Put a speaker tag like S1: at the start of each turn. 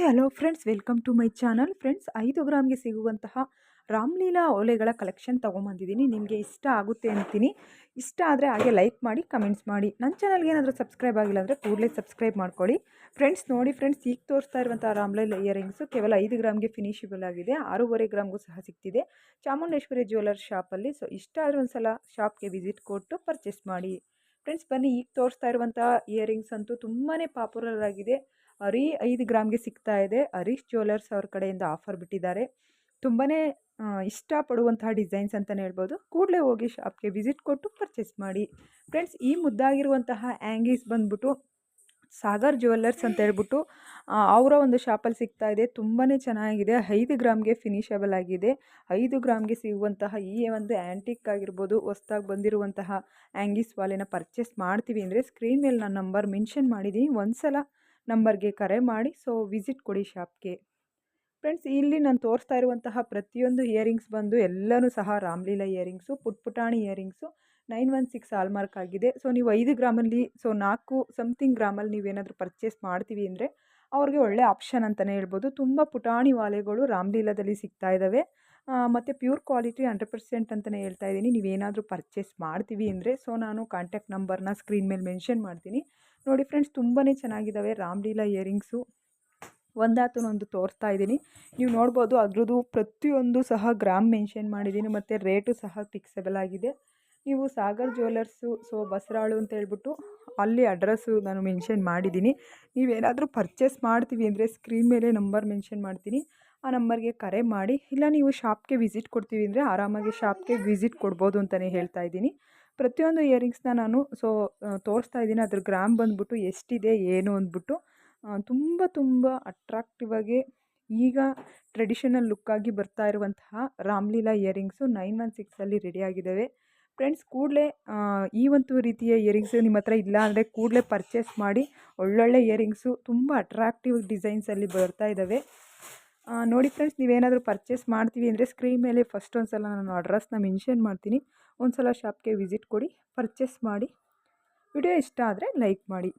S1: Hi hello friends, welcome to my channel. Friends, 5 ಗ್ರಾಮ್ಗೆ ಸಿಗುವಂತಹ Ramleela ಓಲೆಗಳ collection ತೊಗೊಂಬಂದಿದ್ದೀನಿ. ನಿಮಗೆ ಇಷ್ಟ ಆಗುತ್ತೆ ಅಂತೀನಿ. ಇಷ್ಟ ಆದರೆ ಹಾಗೆ ಲೈಕ್ ಮಾಡಿ, ಕಮೆಂಟ್ಸ್ ಮಾಡಿ. ನನ್ನ ಚಾನಲ್ಗೆ ಏನಾದರೂ ಸಬ್ಸ್ಕ್ರೈಬ್ ಆಗಿಲ್ಲ ಅಂದರೆ ಕೂಡಲೇ ಸಬ್ಸ್ಕ್ರೈಬ್ ಮಾಡ್ಕೊಳ್ಳಿ. ಫ್ರೆಂಡ್ಸ್ ನೋಡಿ ಫ್ರೆಂಡ್ಸ್, ಈಗ ತೋರಿಸ್ತಾ ಇರುವಂಥ ರಾಮ್ಲೀಲಾ ಇಯರಿಂಗ್ಸು ಕೇವಲ 5 ಗ್ರಾಮ್ಗೆ ಫಿನಿಶಿಬಲ್ ಆಗಿದೆ. 6.5 ಗ್ರಾಮ್ಗೂ ಸಹ ಸಿಗ್ತಿದೆ ಚಾಮುಂಡೇಶ್ವರಿ ಜ್ಯುವೆಲ್ಲರ್ಸ್ ಶಾಪಲ್ಲಿ. ಸೊ ಇಷ್ಟ ಆದರೆ ಒಂದು ಸಲ ಶಾಪ್ಗೆ ವಿಸಿಟ್ ಕೊಟ್ಟು ಪರ್ಚೇಸ್ ಮಾಡಿ. ಫ್ರೆಂಡ್ಸ್ ಬನ್ನಿ, ಈಗ ತೋರಿಸ್ತಾ ಇರುವಂಥ ಇಯರಿಂಗ್ಸ್ ಅಂತೂ ತುಂಬಾ ಪಾಪ್ಯುಲರ್ ಆಗಿದೆ. 5 ಗ್ರಾಮ್ಗೆ ಸಿಗ್ತಾ ಇದೆ. ಹರೀಶ್ ಜ್ಯುವೆಲ್ಲರ್ಸ್ ಅವ್ರ ಕಡೆಯಿಂದ ಆಫರ್ ಬಿಟ್ಟಿದ್ದಾರೆ. ತುಂಬಾ ಇಷ್ಟಪಡುವಂತಹ ಡಿಸೈನ್ಸ್ ಅಂತಲೇ ಹೇಳ್ಬೋದು. ಕೂಡಲೇ ಹೋಗಿ ಶಾಪ್ಗೆ ವಿಸಿಟ್ ಕೊಟ್ಟು ಪರ್ಚೇಸ್ ಮಾಡಿ. ಫ್ರೆಂಡ್ಸ್, ಈ ಮುದ್ದಾಗಿರುವಂತಹ ಆ್ಯಂಗೀಸ್ ಬಂದ್ಬಿಟ್ಟು ಸಾಗರ್ ಜ್ಯುವೆಲ್ಲರ್ಸ್ ಅಂತ ಹೇಳ್ಬಿಟ್ಟು ಅವರ ಒಂದು ಶಾಪಲ್ಲಿ ಸಿಗ್ತಾ ಇದೆ. ತುಂಬಾ ಚೆನ್ನಾಗಿದೆ. 5 ಗ್ರಾಮ್ಗೆ ಫಿನಿಷಬಲ್ ಆಗಿದೆ. 5 ಗ್ರಾಮ್ಗೆ ಸಿಗುವಂತಹ ಈ ಒಂದು ಆ್ಯಂಟಿಕ್ ಆಗಿರ್ಬೋದು, ಹೊಸ್ದಾಗಿ ಬಂದಿರುವಂತಹ ಆ್ಯಂಗೀಸ್ ವಾಲೆನ ಪರ್ಚೇಸ್ ಮಾಡ್ತೀವಿ ಅಂದರೆ ಸ್ಕ್ರೀನ್ ಮೇಲೆ ನಾನು ನಂಬರ್ ಮೆನ್ಷನ್ ಮಾಡಿದ್ದೀನಿ. ಒಂದು ಸಲ ನಂಬರ್ಗೆ ಕರೆ ಮಾಡಿ. ಸೊ ವಿಸಿಟ್ ಕೊಡಿ ಶಾಪ್ಗೆ. ಫ್ರೆಂಡ್ಸ್, ಇಲ್ಲಿ ನಾನು ತೋರಿಸ್ತಾ ಇರುವಂತಹ ಪ್ರತಿಯೊಂದು ಇಯರಿಂಗ್ಸ್ ಬಂದು ಎಲ್ಲನೂ ಸಹ ರಾಮ್ಲೀಲಾ ಇಯರಿಂಗ್ಸು, ಪುಟಾಣಿ ಇಯರಿಂಗ್ಸು 916 ಹಾಲ್ಮಾರ್ಕ್ ಆಗಿದೆ. ಸೊ ನೀವು 5 ಗ್ರಾಮಲ್ಲಿ 4 ಸಮಥಿಂಗ್ ಗ್ರಾಮಲ್ಲಿ ನೀವೇನಾದರೂ ಪರ್ಚೇಸ್ ಮಾಡ್ತೀವಿ ಅಂದರೆ ಅವ್ರಿಗೆ ಒಳ್ಳೆ ಆಪ್ಷನ್ ಅಂತಲೇ ಹೇಳ್ಬೋದು. ತುಂಬ ಪುಟಾಣಿ ವಾಲೆಗಳು ರಾಮ್ಲೀಲಾದಲ್ಲಿ ಸಿಗ್ತಾ ಇದ್ದಾವೆ. ಮತ್ತು ಪ್ಯೂರ್ ಕ್ವಾಲಿಟಿ 100% ಅಂತಲೇ ಹೇಳ್ತಾ ಇದ್ದೀನಿ. ನೀವೇನಾದರೂ ಪರ್ಚೇಸ್ ಮಾಡ್ತೀವಿ ಅಂದರೆ ಸೊ ನಾನು ಕಾಂಟ್ಯಾಕ್ಟ್ ನಂಬರ್ನ ಸ್ಕ್ರೀನ್ ಮೇಲೆ ಮೆನ್ಷನ್ ಮಾಡ್ತೀನಿ. ನೋಡಿ ಫ್ರೆಂಡ್ಸ್, ತುಂಬಾ ಚೆನ್ನಾಗಿದ್ದಾವೆ ರಾಮ್ಲೀಲಾ ಇಯರಿಂಗ್ಸು. ಒಂದಾತನೊಂದು ತೋರಿಸ್ತಾ ಇದ್ದೀನಿ. ನೀವು ನೋಡ್ಬೋದು, ಅದ್ರದ್ದು ಪ್ರತಿಯೊಂದು ಸಹ ಗ್ರಾಮ್ ಮೆನ್ಷನ್ ಮಾಡಿದ್ದೀನಿ ಮತ್ತು ರೇಟು ಸಹ ಫಿಕ್ಸಬಲ್ ಆಗಿದೆ. ನೀವು ಸಾಗರ್ ಜ್ಯುವೆಲ್ಲರ್ಸು, ಸೊ ಬಸರಾಳು ಅಂತ ಹೇಳ್ಬಿಟ್ಟು ಅಲ್ಲಿ ಅಡ್ರೆಸ್ಸು ನಾನು ಮೆನ್ಷನ್ ಮಾಡಿದ್ದೀನಿ. ನೀವೇನಾದರೂ ಪರ್ಚೇಸ್ ಮಾಡ್ತೀವಿ ಅಂದರೆ ಸ್ಕ್ರೀನ್ ಮೇಲೆ ನಂಬರ್ ಮೆನ್ಷನ್ ಮಾಡ್ತೀನಿ. ಆ ನಂಬರ್ಗೆ ಕರೆ ಮಾಡಿ. ಇಲ್ಲ ನೀವು ಶಾಪ್ಗೆ ವಿಸಿಟ್ ಕೊಡ್ತೀವಿ ಅಂದರೆ ಆರಾಮಾಗಿ ಶಾಪ್ಗೆ ವಿಸಿಟ್ ಕೊಡ್ಬೋದು ಅಂತಲೇ ಹೇಳ್ತಾ ಇದ್ದೀನಿ. ಪ್ರತಿಯೊಂದು ಇಯರಿಂಗ್ಸ್ನ ನಾನು ತೋರಿಸ್ತಾ ಇದ್ದೀನಿ. ಅದ್ರ ಗ್ರಾಮ್ ಬಂದ್ಬಿಟ್ಟು ಎಷ್ಟಿದೆ ಏನು ಅಂದ್ಬಿಟ್ಟು ತುಂಬ ಅಟ್ರಾಕ್ಟಿವ್ ಆಗಿ ಈಗ ಟ್ರೆಡಿಷನಲ್ ಲುಕ್ಕಾಗಿ ಬರ್ತಾ ಇರುವಂತಹ ರಾಮ್ಲೀಲಾ ಇಯರಿಂಗ್ಸು 916ಅಲ್ಲಿ ರೆಡಿಯಾಗಿದ್ದಾವೆ. ಫ್ರೆಂಡ್ಸ್, ಕೂಡಲೇ ಈ ಒಂದು ರೀತಿಯ ಇಯರಿಂಗ್ಸು ನಿಮ್ಮ ಹತ್ರ ಇಲ್ಲ ಅಂದರೆ ಕೂಡಲೇ ಪರ್ಚೇಸ್ ಮಾಡಿ. ಒಳ್ಳೊಳ್ಳೆ ಇಯರಿಂಗ್ಸು ತುಂಬ ಅಟ್ರಾಕ್ಟಿವ್ ಡಿಸೈನ್ಸಲ್ಲಿ ಬರ್ತಾ ಇದ್ದಾವೆ. ನೋಡಿ ಫ್ರೆಂಡ್ಸ್, ನೀವೇನಾದರೂ ಪರ್ಚೇಸ್ ಮಾಡ್ತೀವಿ ಅಂದರೆ ಸ್ಕ್ರೀನ್ ಮೇಲೆ ಫಸ್ಟ್ ಒಂದು ಸಲ ನಾನು ಅಡ್ರೆಸ್ನ ಮೆನ್ಷನ್ ಮಾಡ್ತೀನಿ. ಒಂದು ಸಲ ಶಾಪ್ಗೆ ವಿಸಿಟ್ ಕೊಡಿ, ಪರ್ಚೇಸ್ ಮಾಡಿ. ವಿಡಿಯೋ ಇಷ್ಟ ಆದರೆ ಲೈಕ್ ಮಾಡಿ.